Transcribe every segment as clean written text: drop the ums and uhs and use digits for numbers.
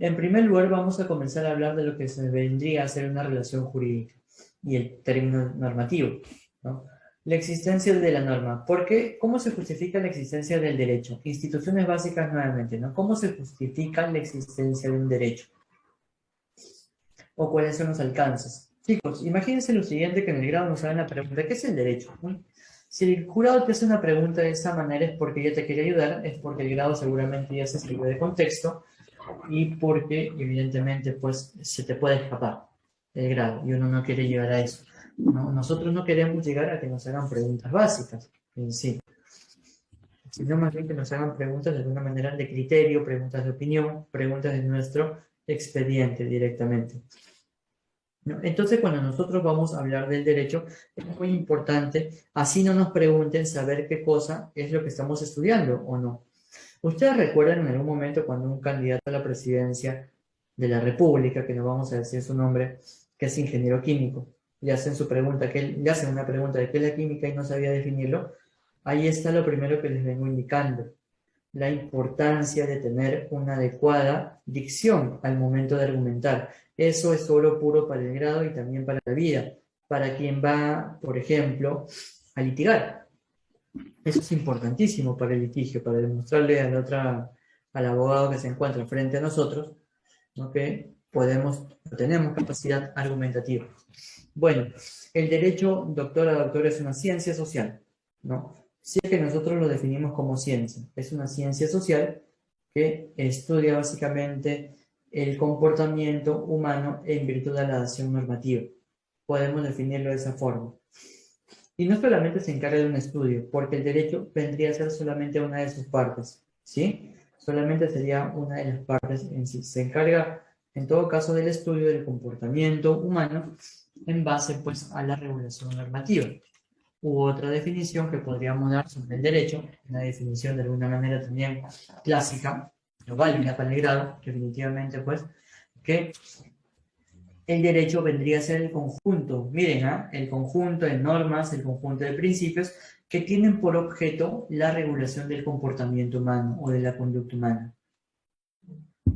En primer lugar, vamos a comenzar a hablar de lo que se vendría a ser una relación jurídica y el término normativo, ¿no? La existencia de la norma. ¿Por qué? ¿Cómo se justifica la existencia del derecho? Instituciones básicas nuevamente, ¿no? ¿Cómo se justifica la existencia de un derecho? ¿O cuáles son los alcances? Chicos, imagínense lo siguiente, que en el grado nos hagan la pregunta, ¿qué es el derecho? Si el jurado te hace una pregunta de esa manera es porque ya te quiere ayudar, es porque el grado seguramente ya se sirve de contexto y porque evidentemente pues se te puede escapar el grado y uno no quiere llegar a eso. ¿No? Nosotros no queremos llegar a que nos hagan preguntas básicas en sí, sino más bien que nos hagan preguntas de alguna manera de criterio, preguntas de opinión, preguntas de nuestro expediente directamente. ¿No? Entonces, cuando nosotros vamos a hablar del derecho, es muy importante, así no nos pregunten saber qué cosa es lo que estamos estudiando o no. ¿Ustedes recuerdan en algún momento cuando un candidato a la presidencia de la República, que no vamos a decir su nombre, que es ingeniero químico, le hacen su pregunta, le hacen una pregunta de qué es la química y no sabía definirlo? Ahí está lo primero que les vengo indicando, la importancia de tener una adecuada dicción al momento de argumentar. Eso es oro puro para el grado y también para la vida, para quien va, por ejemplo, a litigar. Eso es importantísimo para el litigio, para demostrarle al abogado que se encuentra frente a nosotros, ¿no? Que tenemos capacidad argumentativa. Bueno, el derecho, doctora, es una ciencia social, ¿no? Sí que nosotros lo definimos como ciencia. Es una ciencia social que estudia básicamente el comportamiento humano en virtud de la acción normativa. Podemos definirlo de esa forma. Y no solamente se encarga de un estudio, porque el derecho vendría a ser solamente una de sus partes, ¿sí? Solamente sería una de las partes en sí. Se encarga, en todo caso, del estudio del comportamiento humano en base, pues, a la regulación normativa. U otra definición que podríamos dar sobre el derecho, una definición de alguna manera también clásica, pero válida para el grado, definitivamente, pues, que el derecho vendría a ser el conjunto, miren, el conjunto de normas, el conjunto de principios que tienen por objeto la regulación del comportamiento humano o de la conducta humana,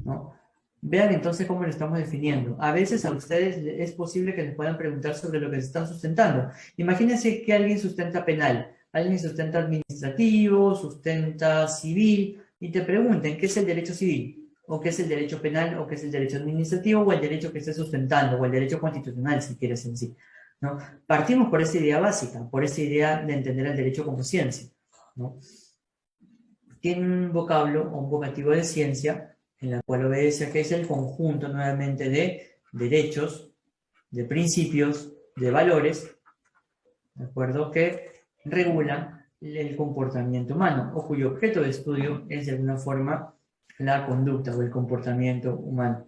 ¿no? Vean entonces cómo lo estamos definiendo. A veces a ustedes es posible que les puedan preguntar sobre lo que se están sustentando. Imagínense que alguien sustenta penal, alguien sustenta administrativo, sustenta civil, y te pregunten qué es el derecho civil, o qué es el derecho penal, o qué es el derecho administrativo, o el derecho que esté sustentando, o el derecho constitucional, si quieres en sí, ¿no? Partimos por esa idea básica, por esa idea de entender el derecho como ciencia, ¿no? Tiene un vocablo o un vocativo de ciencia en la cual obedece a que es el conjunto nuevamente de derechos, de principios, de valores, ¿de acuerdo? Que regulan el comportamiento humano o cuyo objeto de estudio es de alguna forma la conducta o el comportamiento humano.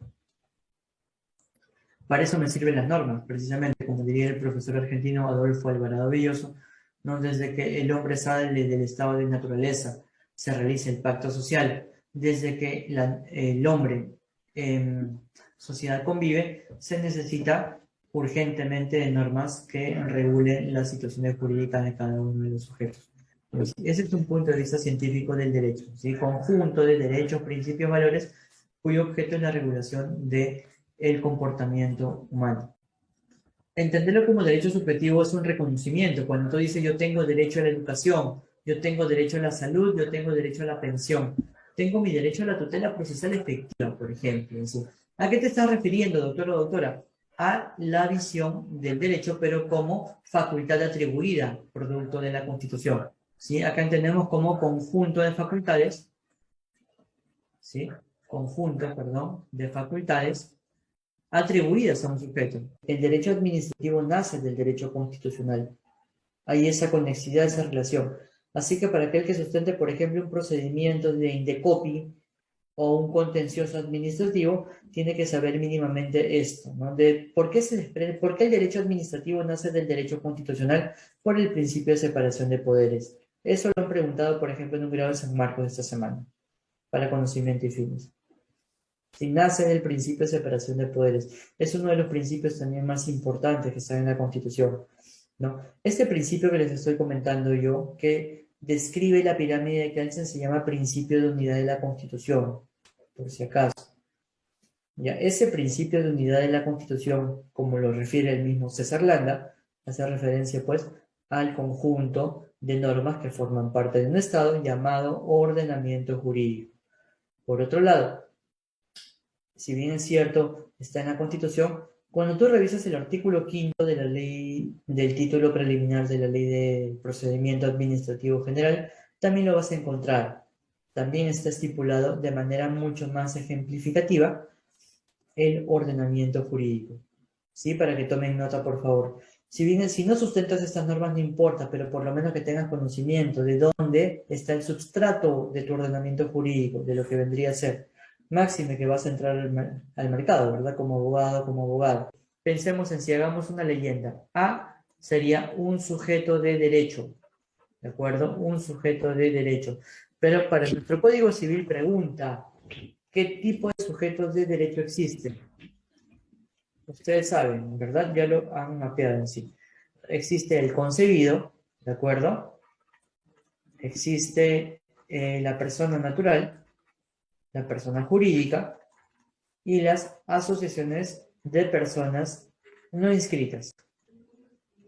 Para eso me sirven las normas, precisamente, como diría el profesor argentino Adolfo Alvarado Belloso, ¿no? Desde que el hombre sale del estado de naturaleza, se realiza el pacto social, desde que el hombre en sociedad convive, se necesita urgentemente de normas que regulen las situaciones jurídicas de cada uno de los sujetos. Pues, ese es un punto de vista científico del derecho, ¿sí? Conjunto de derechos, principios, valores, cuyo objeto es la regulación de el comportamiento humano. Entenderlo como derecho subjetivo es un reconocimiento. Cuando tú dices yo tengo derecho a la educación, yo tengo derecho a la salud, yo tengo derecho a la pensión, tengo mi derecho a la tutela procesal efectiva, por ejemplo. ¿A qué te estás refiriendo, doctor o doctora? A la visión del derecho, pero como facultad atribuida, producto de la Constitución. ¿Sí? Acá entendemos como conjunto de facultades, ¿sí? Conjunto, perdón, de facultades atribuidas a un sujeto. El derecho administrativo nace del derecho constitucional. Hay esa conexidad, esa relación. Así que para aquel que sustente, por ejemplo, un procedimiento de Indecopi o un contencioso administrativo, tiene que saber mínimamente esto, ¿no? De por qué por qué el derecho administrativo nace del derecho constitucional por el principio de separación de poderes. Eso lo han preguntado, por ejemplo, en un grado de San Marcos esta semana, para conocimiento y fines. Si nace del principio de separación de poderes. Es uno de los principios también más importantes que están en la Constitución, ¿no? Este principio que les estoy comentando yo, que describe la pirámide de Kelsen, se llama principio de unidad de la Constitución, por si acaso. Ya, ese principio de unidad de la Constitución, como lo refiere el mismo César Landa, hace referencia pues al conjunto de normas que forman parte de un Estado llamado ordenamiento jurídico. Por otro lado, si bien es cierto, está en la Constitución, cuando tú revisas el artículo 5 de la ley, del título preliminar de la Ley de Procedimiento Administrativo General, también lo vas a encontrar. También está estipulado de manera mucho más ejemplificativa el ordenamiento jurídico. ¿Sí? Para que tomen nota, por favor. Si no sustentas estas normas, no importa, pero por lo menos que tengas conocimiento de dónde está el substrato de tu ordenamiento jurídico, de lo que vendría a ser. Máxime que vas a entrar al mercado, ¿verdad? Como abogado, como abogado. Pensemos en si hagamos una leyenda. A sería un sujeto de derecho, ¿de acuerdo? Un sujeto de derecho. Pero para nuestro Código Civil pregunta, ¿qué tipo de sujetos de derecho existen? Ustedes saben, ¿verdad? Ya lo han mapeado en sí. Existe el concebido, ¿de acuerdo? Existe la persona natural, la persona jurídica y las asociaciones de personas no inscritas.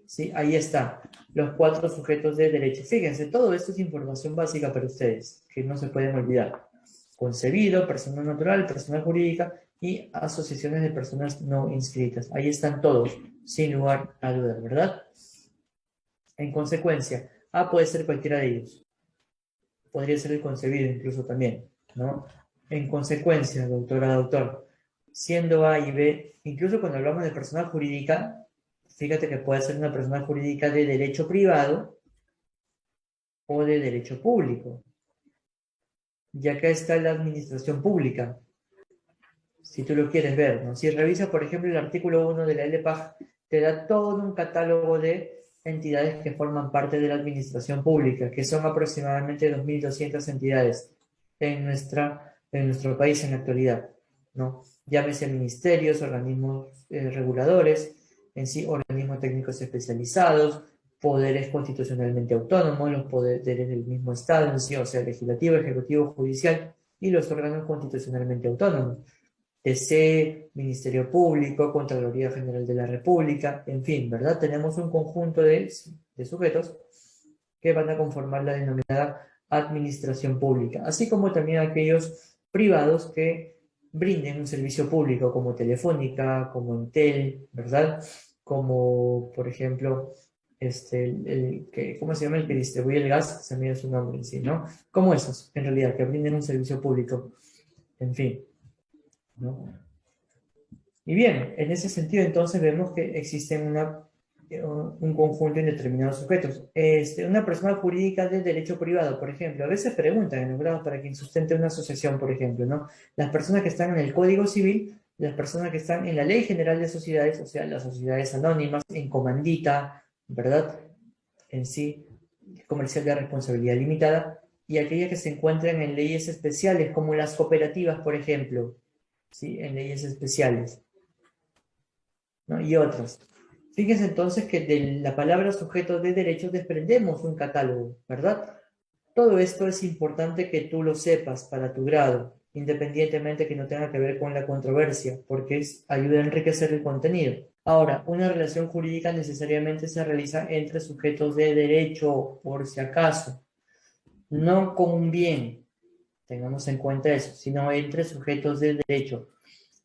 ¿Sí? Ahí está, los 4 sujetos de derecho. Fíjense, todo esto es información básica para ustedes, que no se pueden olvidar. Concebido, persona natural, persona jurídica y asociaciones de personas no inscritas. Ahí están todos, sin lugar a dudas, ¿verdad? En consecuencia, A puede ser cualquiera de ellos. Podría ser el concebido incluso también, ¿no? En consecuencia, doctora, doctor, siendo A y B, incluso cuando hablamos de persona jurídica, fíjate que puede ser una persona jurídica de derecho privado o de derecho público. Y acá está la administración pública, si tú lo quieres ver, ¿no? Si revisas, por ejemplo, el artículo 1 de la LPAG, te da todo un catálogo de entidades que forman parte de la administración pública, que son aproximadamente 2.200 entidades en nuestro país en la actualidad, ¿no? Llámese ministerios, organismos reguladores, en sí, organismos técnicos especializados, poderes constitucionalmente autónomos, los poderes del mismo Estado en sí, o sea, legislativo, ejecutivo, judicial, y los órganos constitucionalmente autónomos. TC, Ministerio Público, Contraloría General de la República, en fin, ¿verdad? Tenemos un conjunto de sujetos que van a conformar la denominada administración pública, así como también aquellos privados que brinden un servicio público como Telefónica, como Entel, ¿verdad? Como, por ejemplo, ¿cómo se llama el que distribuye el gas? Se me dio su nombre en sí, ¿no? Como esos, en realidad, que brinden un servicio público, en fin, ¿no? Y bien, en ese sentido entonces vemos que existen un conjunto de determinados sujetos. Una persona jurídica de derecho privado, por ejemplo, a veces preguntan en los grados para quien sustente una asociación, por ejemplo, ¿no? Las personas que están en el Código Civil, las personas que están en la Ley General de Sociedades, o sea, las sociedades anónimas, en comandita, ¿verdad? En sí, comercial de responsabilidad limitada, y aquellas que se encuentran en leyes especiales, como las cooperativas, por ejemplo, ¿sí? En leyes especiales, ¿no? Y otras. Fíjense entonces que de la palabra sujeto de derechos desprendemos un catálogo, ¿verdad? Todo esto es importante que tú lo sepas para tu grado, independientemente que no tenga que ver con la controversia, porque ayuda a enriquecer el contenido. Ahora, una relación jurídica necesariamente se realiza entre sujetos de derecho, por si acaso, no con un bien, tengamos en cuenta eso, sino entre sujetos de derecho.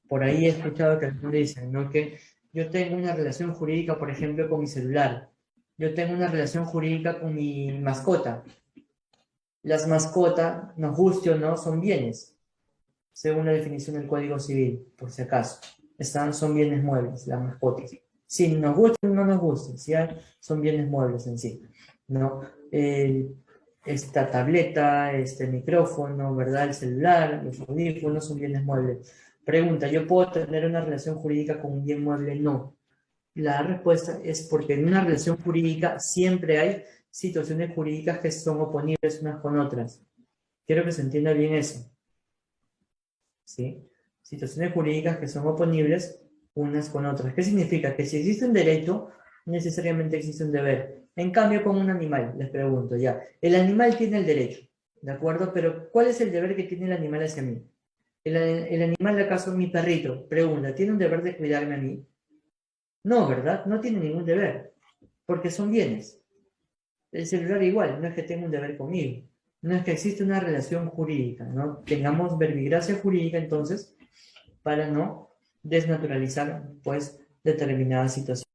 Por ahí he escuchado que algunos dicen, ¿no? Que yo tengo una relación jurídica, por ejemplo, con mi celular. Yo tengo una relación jurídica con mi mascota. Las mascotas, nos guste o no, son bienes, según la definición del Código Civil, por si acaso. Son bienes muebles, las mascotas. Si nos gustan o no nos gustan, ¿sí? Son bienes muebles en sí, ¿no? Esta tableta, este micrófono, ¿verdad? El celular, los audífonos son bienes muebles. Pregunta, ¿yo puedo tener una relación jurídica con un bien mueble? No. La respuesta es porque en una relación jurídica siempre hay situaciones jurídicas que son oponibles unas con otras. Quiero que se entienda bien eso, ¿sí? Situaciones jurídicas que son oponibles unas con otras. ¿Qué significa? Que si existe un derecho, necesariamente existe un deber. En cambio, con un animal, les pregunto ya, el animal tiene el derecho, ¿de acuerdo? Pero ¿cuál es el deber que tiene el animal hacia mí? ¿El animal acaso mi perrito? Pregunta, ¿tiene un deber de cuidarme a mí? No, ¿verdad? No tiene ningún deber, porque son bienes. El celular igual, no es que tenga un deber conmigo. No es que existe una relación jurídica, ¿no? Tengamos verbigracia jurídica entonces para no desnaturalizar, pues, determinadas situaciones.